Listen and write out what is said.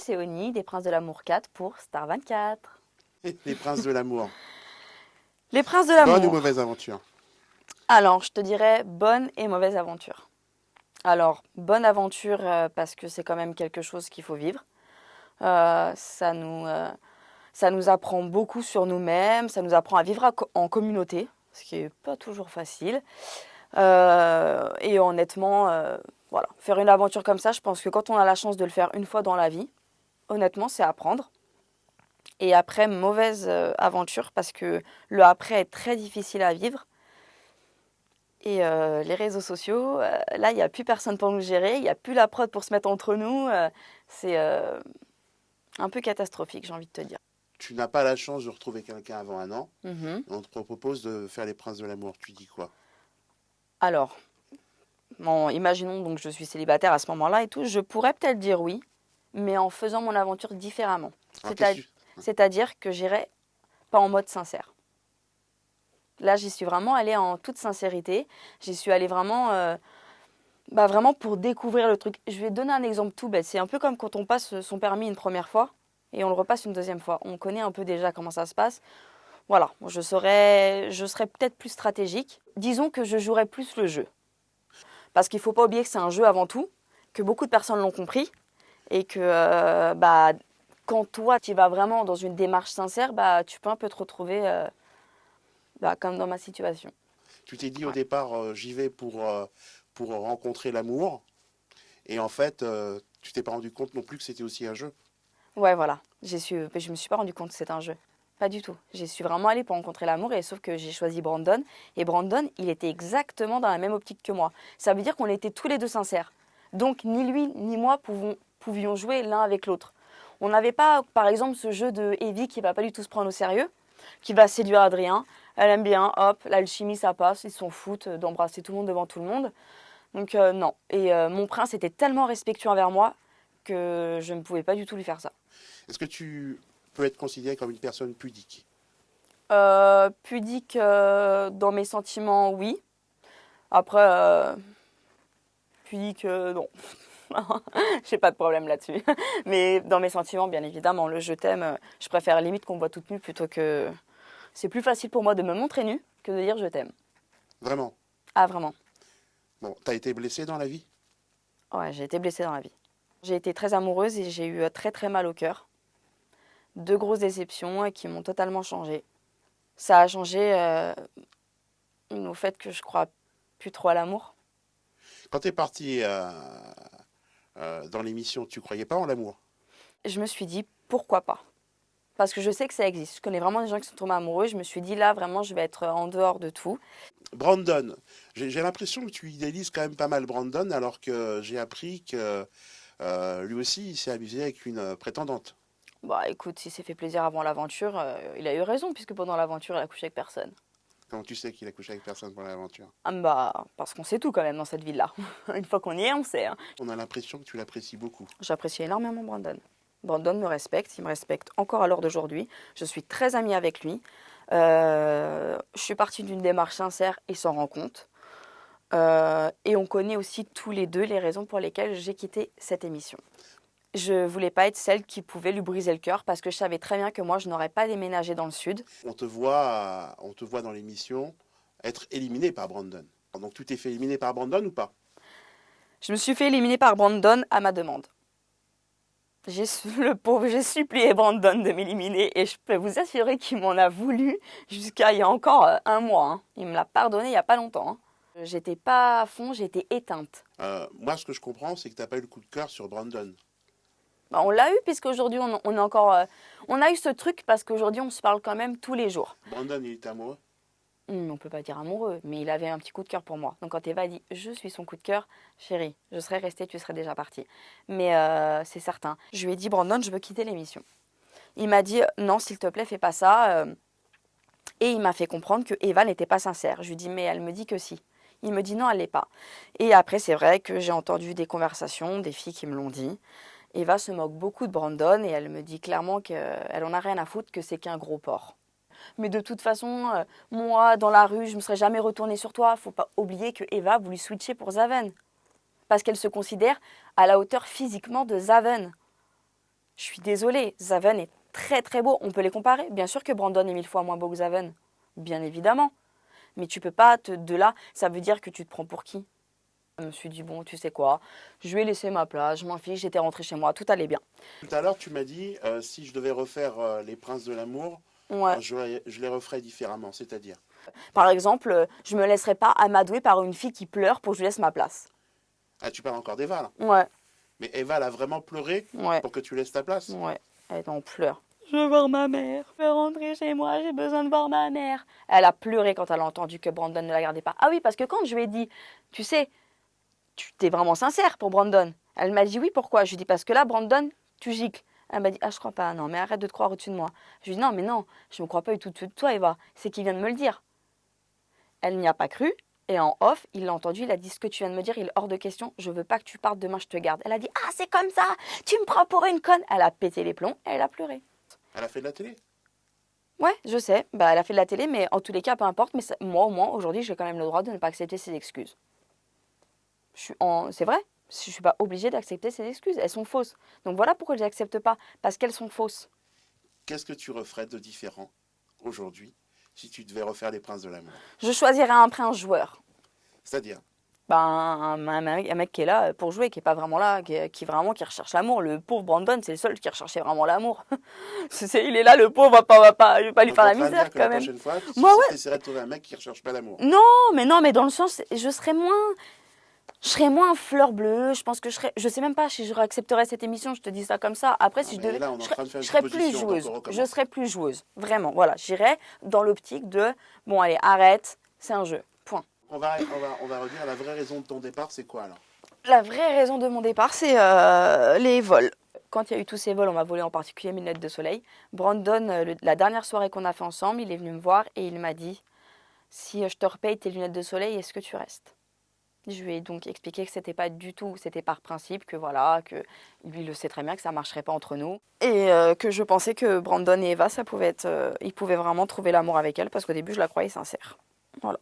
c'est Oni, des Princes de l'amour 4 pour Star 24. Les princes de l'amour. Les Princes de Bonne ou l'amour. mauvaise aventure? Alors, je te dirais bonne et mauvaise aventure. Alors, bonne aventure parce que c'est quand même quelque chose qu'il faut vivre. Ça nous apprend beaucoup sur nous-mêmes, ça nous apprend à vivre en communauté, ce qui n'est pas toujours facile. Et honnêtement, voilà, faire une aventure comme ça, je pense que quand on a la chance de le faire une fois dans la vie, honnêtement, c'est apprendre. Et après, mauvaise aventure parce que le après est très difficile à vivre. Et les réseaux sociaux, là, il n'y a plus personne pour nous gérer, il n'y a plus la prod pour se mettre entre nous. C'est un peu catastrophique, j'ai envie de te dire. Tu n'as pas la chance de retrouver quelqu'un avant un an. Mhm. On te propose de faire les princes de l'amour. Tu dis quoi? Alors, bon, imaginons donc je suis célibataire à ce moment-là et tout, je pourrais peut-être dire oui, mais en faisant mon aventure différemment. Alors, qu'est-ce que tu... C'est-à-dire que j'irai pas en mode sincère. Là, j'y suis vraiment allée en toute sincérité. J'y suis allée vraiment, vraiment pour découvrir le truc. Je vais te donner un exemple tout bête. C'est un peu comme quand on passe son permis une première fois et on le repasse une deuxième fois. On connaît un peu déjà comment ça se passe. Voilà, je serais peut-être plus stratégique. Disons que je jouerais plus le jeu. Parce qu'il ne faut pas oublier que c'est un jeu avant tout, que beaucoup de personnes l'ont compris et que quand toi, tu vas vraiment dans une démarche sincère, tu peux un peu te retrouver comme dans ma situation. Tu t'es dit au Ouais. départ, j'y vais pour rencontrer l'amour. Et en fait, tu t'es pas rendu compte non plus que c'était aussi un jeu. Ouais, voilà. Je me suis pas rendu compte que c'était un jeu. Pas du tout. J'y suis vraiment allée pour rencontrer l'amour et sauf que j'ai choisi Brandon. Et Brandon, il était exactement dans la même optique que moi. Ça veut dire qu'on était tous les deux sincères. Donc ni lui ni moi pouvions jouer l'un avec l'autre. On n'avait pas, par exemple, ce jeu de Evie qui va pas du tout se prendre au sérieux, qui va séduire Adrien. Elle aime bien, hop, l'alchimie ça passe, ils s'en foutent d'embrasser tout le monde devant tout le monde. Donc non. Et mon prince était tellement respectueux envers moi que je ne pouvais pas du tout lui faire ça. Est-ce que tu peux être considéré comme une personne pudique? Pudique dans mes sentiments, oui. Après, pudique, non. J'ai pas de problème là-dessus. Mais dans mes sentiments, bien évidemment, le je t'aime, je préfère limite qu'on me voit toute nue plutôt que... C'est plus facile pour moi de me montrer nue que de dire je t'aime. Vraiment? Ah, vraiment. Bon, t'as été blessé dans la vie? Ouais, j'ai été blessée dans la vie. J'ai été très amoureuse et j'ai eu très très mal au cœur. Deux grosses déceptions qui m'ont totalement changé. Ça a changé au fait que je crois plus trop à l'amour. Quand t'es parti dans l'émission, tu croyais pas en l'amour? Je me suis dit pourquoi pas. Parce que je sais que ça existe. Je connais vraiment des gens qui sont tombés amoureux. Je me suis dit là, vraiment, je vais être en dehors de tout. Brandon, j'ai l'impression que tu idéalises quand même pas mal Brandon, alors que j'ai appris que lui aussi, il s'est amusé avec une prétendante. Bah écoute, s'il s'est fait plaisir avant l'aventure, il a eu raison, puisque pendant l'aventure, il a couché avec personne. Comment tu sais qu'il a couché avec personne pendant l'aventure? Ah parce qu'on sait tout quand même dans cette ville-là. Une fois qu'on y est, on sait. Hein. On a l'impression que tu l'apprécies beaucoup. J'apprécie énormément Brandon. Brandon me respecte, il me respecte encore à l'heure d'aujourd'hui. Je suis très amie avec lui. Je suis partie d'une démarche sincère et s'en rend compte. Et on connaît aussi tous les deux les raisons pour lesquelles j'ai quitté cette émission. Je voulais pas être celle qui pouvait lui briser le cœur parce que je savais très bien que moi je n'aurais pas déménagé dans le sud. On te voit dans l'émission être éliminé par Brandon. Donc tu t'es fait éliminer par Brandon ou pas? Je me suis fait éliminer par Brandon à ma demande. Le pauvre, j'ai supplié Brandon de m'éliminer et je peux vous assurer qu'il m'en a voulu jusqu'à il y a encore un mois. Hein. Il me l'a pardonné il y a pas longtemps. Hein. J'étais pas à fond, j'étais éteinte. Moi, ce que je comprends, c'est que t'as pas eu le coup de cœur sur Brandon. Bah, on l'a eu puisqu'aujourd'hui on est encore... on a eu ce truc parce qu'aujourd'hui on se parle quand même tous les jours. Brandon, il est amoureux. On peut pas dire amoureux, mais il avait un petit coup de cœur pour moi. Donc quand Eva a dit je suis son coup de cœur, chérie, je serais restée, tu serais déjà partie. Mais c'est certain. Je lui ai dit Brandon, je veux quitter l'émission. Il m'a dit non, s'il te plaît, fais pas ça. Et il m'a fait comprendre que Eva n'était pas sincère. Je lui dis mais elle me dit que si. Il me dit non, elle l'est pas. Et après c'est vrai que j'ai entendu des conversations, des filles qui me l'ont dit. Eva se moque beaucoup de Brandon et elle me dit clairement qu'elle en a rien à foutre, que c'est qu'un gros porc. Mais de toute façon, moi, dans la rue, je ne me serais jamais retournée sur toi. Faut pas oublier que Eva a voulu switcher pour Zaven. Parce qu'elle se considère à la hauteur physiquement de Zaven. Je suis désolée, Zaven est très très beau. On peut les comparer. Bien sûr que Brandon est 1000 fois moins beau que Zaven. Bien évidemment. Mais tu peux pas de là, ça veut dire que tu te prends pour qui? Je me suis dit, bon, tu sais quoi, je vais laisser ma place, je m'en fiche, j'étais rentrée chez moi, tout allait bien. Tout à l'heure, tu m'as dit, si je devais refaire Les Princes de l'amour, Ouais. je les referais différemment, c'est-à-dire. Par exemple, je me laisserai pas amadouer par une fille qui pleure pour que je lui laisse ma place. Ah, tu parles encore d'Eva, là. Ouais, Mais Eva, elle a vraiment pleuré ouais, pour que tu laisses ta place. ouais. Elle est en pleurs. Je veux voir ma mère. Je veux rentrer chez moi, j'ai besoin de voir ma mère. Elle a pleuré quand elle a entendu que Brandon ne la gardait pas. Ah oui, parce que quand je lui ai dit, tu sais, tu t'es vraiment sincère pour Brandon. Elle m'a dit oui, pourquoi? Je lui ai dit parce que là, Brandon, tu gicles. Elle m'a dit ah, je crois pas, non, mais arrête de te croire au-dessus de moi. Je lui ai dit non, mais non, je me crois pas du tout de toi, Eva. C'est qu'il vient de me le dire. Elle n'y a pas cru. Et en off, il l'a entendu, il a dit ce que tu viens de me dire, il est hors de question, je veux pas que tu partes, demain je te garde. Elle a dit ah, c'est comme ça, tu me prends pour une conne. Elle a pété les plombs et elle a pleuré. Elle a fait de la télé. Ouais, je sais, bah, elle a fait de la télé, mais en tous les cas, peu importe, mais moi au moins, aujourd'hui, j'ai quand même le droit de ne pas accepter ses excuses. C'est vrai, je suis pas obligée d'accepter ses excuses, elles sont fausses. Donc voilà pourquoi je les accepte pas, parce qu'elles sont fausses. Qu'est-ce que tu referais de différent aujourd'hui si tu devais refaire Les Princes de l'amour? Je choisirais un prince joueur. C'est-à-dire, Ben, un mec qui est là pour jouer, qui est pas vraiment là, qui recherche l'amour. Le pauvre Brandon, c'est le seul qui recherchait vraiment l'amour. Il est là, le pauvre, je vais pas lui donc faire en la train de misère dire que quand la même. prochaine fois, Moi, tu ouais. essaierais de trouver un mec qui ne recherche pas l'amour. Non, mais dans le sens, je serais moins fleur bleue. Je pense que je sais même pas si je réaccepterais cette émission. Je te dis ça comme ça. Après, Ah, si je mais devais, là, on est en train de faire je une serais plus supposition, donc joueuse. on Je recommence. serais plus joueuse. Vraiment, voilà. J'irais dans l'optique de, bon, allez, arrête, c'est un jeu. Point. On va revenir. La vraie raison de ton départ, c'est quoi alors? La vraie raison de mon départ, c'est les vols. Quand il y a eu tous ces vols, on m'a volé en particulier mes lunettes de soleil. Brandon, la dernière soirée qu'on a fait ensemble, il est venu me voir et il m'a dit si je te repaye tes lunettes de soleil, est-ce que tu restes? Je lui ai donc expliqué que c'était pas du tout, c'était par principe, que voilà, que lui le sait très bien que ça marcherait pas entre nous et que je pensais que Brandon et Eva, ça pouvait être, ils pouvaient vraiment trouver l'amour avec elle parce qu'au début je la croyais sincère. Voilà.